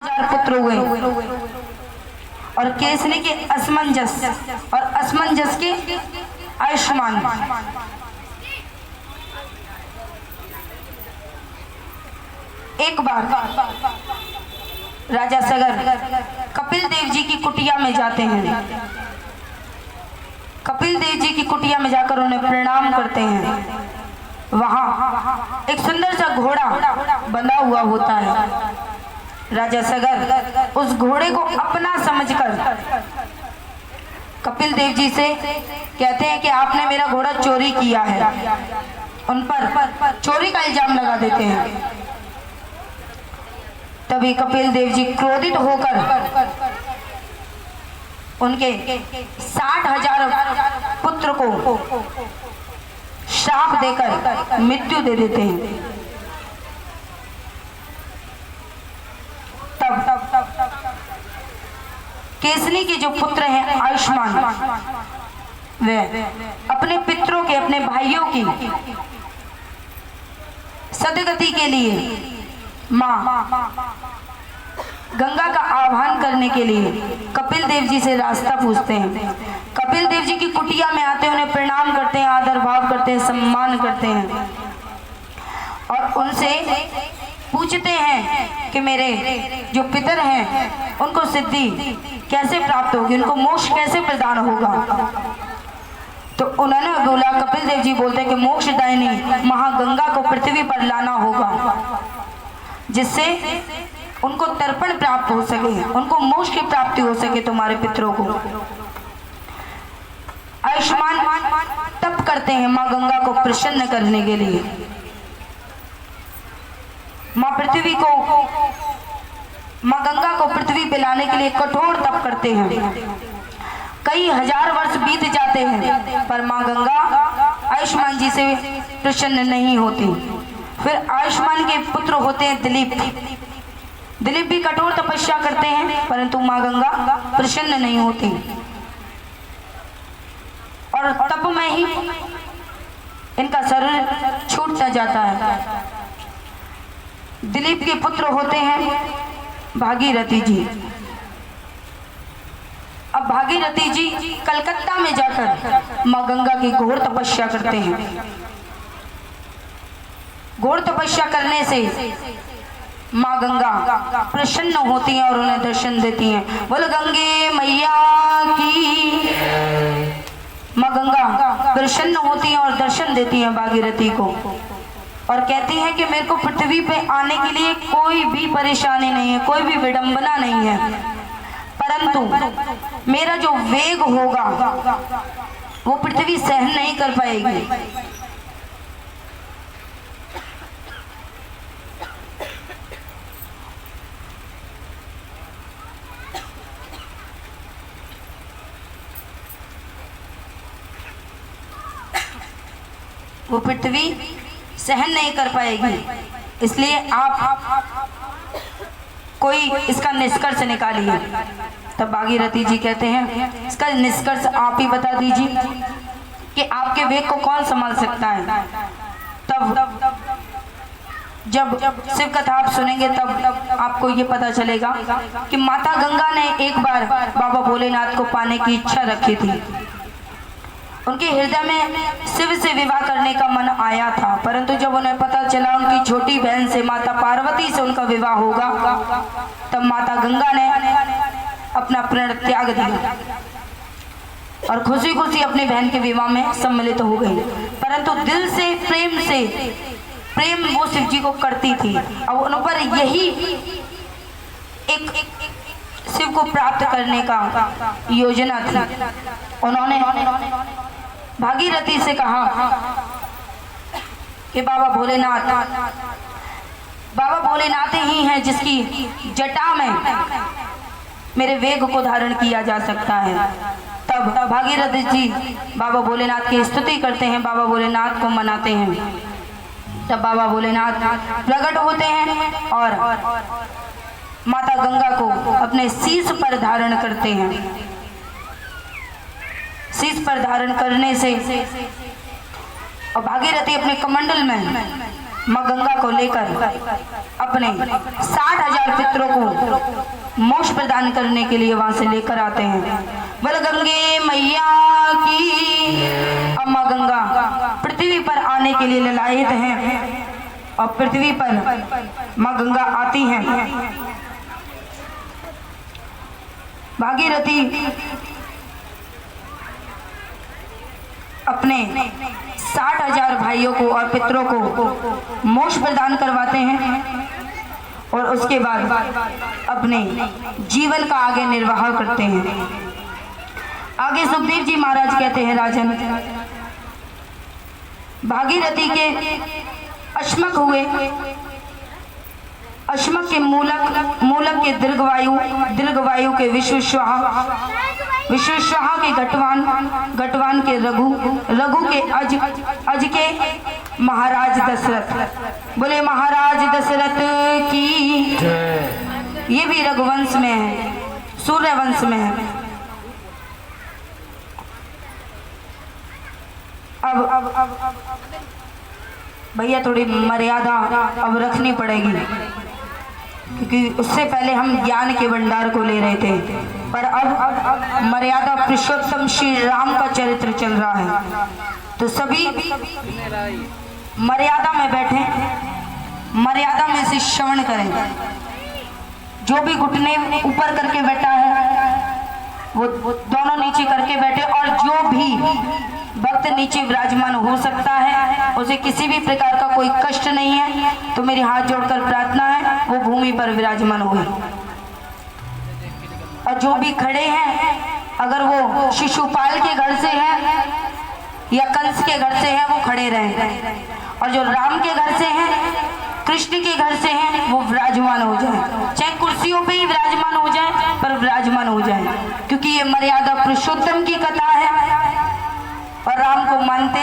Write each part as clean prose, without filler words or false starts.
पुत्र हुए और केसरी के असमंजस और असमंजस के आयुष्मान। एक बार राजा सगर कपिल देव जी की कुटिया में जाते हैं। कपिल देव जी की कुटिया में जाकर उन्हें प्रणाम करते हैं। वहां एक सुंदर सा घोड़ा बंधा हुआ होता है। राजा सगर उस घोड़े को अपना समझकर कपिल देव जी से कहते हैं कि आपने मेरा घोड़ा चोरी किया है। उन पर चोरी का इल्जाम लगा देते हैं। तभी कपिल देव जी क्रोधित होकर उनके 60,000 पुत्र को श्राप देकर मृत्यु दे देते हैं। केसरी के जो पुत्र हैं आयुष्मान, वे अपने पितरों के, अपने भाइयों की सदगति के लिए माँ गंगा का आह्वान करने के लिए कपिल देव जी से रास्ता पूछते हैं। कपिल देव जी की कुटिया में आते हैं, उन्हें प्रणाम करते हैं, आदर भाव करते हैं, सम्मान करते हैं और उनसे पूछते हैं कि मेरे जो पितर हैं उनको सिद्धि कैसे प्राप्त होगी, उनको मोक्ष कैसे प्रदान होगा। तो उन्होंने बोला, कपिल देव जी बोलते हैं कि मोक्षदायिनी महागंगा को पृथ्वी पर लाना होगा, जिससे उनको तर्पण प्राप्त हो सके, उनको मोक्ष की प्राप्ति हो सके तुम्हारे पितरों को। आयुष्मान तप करते हैं माँ गंगा को प्रसन्न करने के लिए। माँ पृथ्वी को, माँ गंगा को पृथ्वी पे लाने के लिए कठोर तप करते हैं। कई हजार वर्ष बीत जाते हैं पर माँ गंगा आयुष्मान जी से प्रसन्न नहीं होती। फिर आयुष्मान के पुत्र होते हैं दिलीप। दिलीप भी कठोर तपस्या करते हैं परंतु माँ गंगा प्रसन्न नहीं होती और तप में ही इनका शरीर छूटता जाता है। दिलीप के पुत्र होते हैं भागीरथी जी। अब भागीरथी जी कलकत्ता में जाकर माँ गंगा की घोर तपस्या करते हैं। घोर तपस्या करने से माँ गंगा प्रसन्न होती हैं और उन्हें दर्शन देती हैं। बोल गंगे मैया की। माँ गंगा प्रसन्न होती हैं और दर्शन देती हैं भागीरथी को और कहती हैं कि मेरे को पृथ्वी पे आने के लिए कोई भी परेशानी नहीं है, कोई भी विडंबना नहीं है, परंतु मेरा जो वेग होगा वो पृथ्वी सहन नहीं कर पाएगी। वो पृथ्वी सहन नहीं कर पाएगी, इसलिए आप कोई इसका निष्कर्ष निकालिए। तब भागीरथी जी कहते हैं इसका निष्कर्ष आप ही बता दीजिए कि आपके वेग को कौन संभाल सकता है। तब जब शिव कथा आप सुनेंगे तब आपको ये पता चलेगा कि माता गंगा ने एक बार बाबा भोलेनाथ को पाने की इच्छा रखी थी। उनके हृदय में शिव से विवाह करने का मन आया था, परंतु जब उन्हें पता चला उनकी छोटी बहन से, माता पार्वती से उनका विवाह होगा, तब माता गंगा ने अपना प्रण त्याग दिया और खुशी खुशी अपनी बहन के विवाह में सम्मिलित हो गई। परंतु दिल से प्रेम वो शिव जी को करती थी और उन पर यही एक शिव को प्राप्त करने का योजना थी। उन्होंने भागीरथी से कहा कि बाबा भोलेनाथ ही हैं जिसकी जटा में मेरे वेग को धारण किया जा सकता है। तब भागीरथी जी बाबा भोलेनाथ की स्तुति करते हैं, बाबा भोलेनाथ को मनाते हैं। तब बाबा भोलेनाथ प्रकट होते हैं और माता गंगा को अपने शीश पर धारण करते हैं। शीश पर धारण करने से और भागीरथी अपने कमंडल में माँ गंगा को लेकर अपने 60,000 पितरों को मोक्ष प्रदान करने के लिए वहां से लेकर आते हैं। बोल गंगे मैया की। अब माँ गंगा पृथ्वी पर आने के लिए ललायित हैं और पृथ्वी पर माँ गंगा आती हैं। भागीरथी अपने 60,000 भाइयों को और पितरों को मोक्ष प्रदान करवाते हैं और उसके बाद अपने जीवन का आगे निर्वाह करते हैं। आगे सुखदेव जी महाराज कहते हैं, राजन भागीरथी के अश्मक हुए, अश्मक के मूलक के दीर्घवायु के विश्वस्वाहा के घटवान के रघु के अज के महाराज दशरथ। बोले महाराज दशरथ की। ये भी रघुवंश में है, सूर्यवंश में है। अब भैया थोड़ी मर्यादा अब रखनी पड़ेगी, क्योंकि उससे पहले हम ज्ञान के भंडार को ले रहे थे, पर अब मर्यादा पुरुषोत्तम श्री राम का चरित्र चल रहा है। तो सभी मर्यादा में बैठे, मर्यादा में से श्रवण करें। जो भी घुटने ऊपर करके बैठा है वो दोनों नीचे करके बैठे, और जो भी भक्त नीचे विराजमान हो सकता है, उसे किसी भी प्रकार का कोई कष्ट नहीं है, तो मेरी हाथ जोड़कर प्रार्थना है वो भूमि पर विराजमान हुए। और जो भी खड़े हैं, अगर वो शिशुपाल के घर से है या कंस के घर से है, वो खड़े रहें, और जो राम के घर से हैं, कृष्ण के घर से हैं, वो विराजमान हो जाए। चाहे कुर्सियों पे ही विराजमान हो जाए, पर विराजमान हो जाए, क्योंकि ये मर्यादा पुरुषोत्तम की कथा है और राम को मानते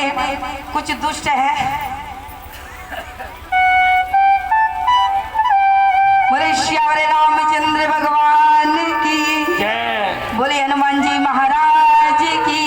कुछ दुष्ट है। बोले श्यावरे रामचंद्र भगवान की जय। बोले हनुमान जी महाराज की।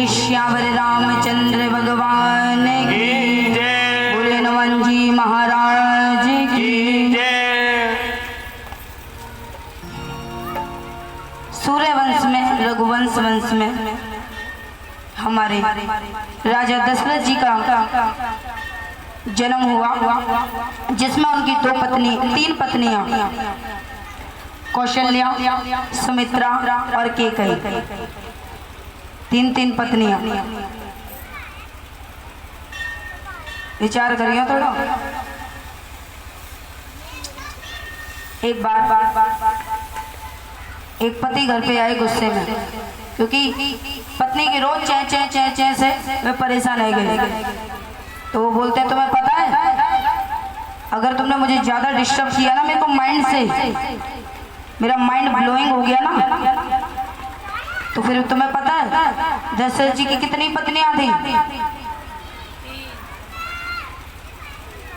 बोले श्यावर रामचंद्र भगवान की जय। बोले हनुमान जी महाराज की जय। सूर्यवंश में, रघुवंश वंश में हमारे राजा दशरथ जी का जन्म हुआ, जिसमें उनकी तीन पत्नियां कौशल्या, सुमित्रा और कैकेयी, तीन पत्नियां। विचार करिए थोड़ा। एक बार एक पति घर पे आए गुस्से में, क्योंकि पत्नी की रोज चै चै चै चै से वे परेशान हो गए। तो वो बोलते हैं तुम्हें पता है, अगर तुमने मुझे ज्यादा डिस्टर्ब किया ना, मेरे को माइंड से मेरा माइंड ब्लोइंग हो गया ना, तो फिर तुम्हें पता है दशरथ जी की कितनी पत्नियां थी?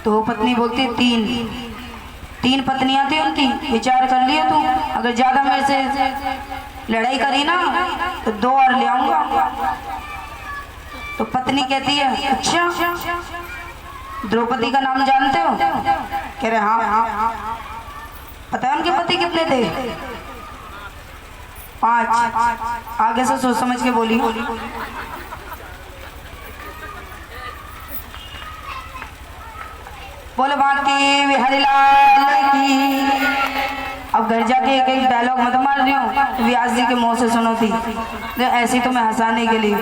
तो वो पत्नी बोलती तीन पत्नियां थी उनकी। विचार कर लिया तू, अगर ज्यादा मेरे से लड़ाई करी ना तो 2 और ले आऊंगा। तो पत्नी कहती है अच्छा, द्रौपदी का नाम जानते हो? कह रहे हाँ। पता है उनके पति कितने थे? 5। आगे से सोच समझ के बोली। बोले बाकी बिहारी लाल की। अब घर जाके एक डायलॉग मत मार रही हूँ, व्यास जी के मुंह से सुनो थी, ऐसी तो मैं हंसाने के लिए।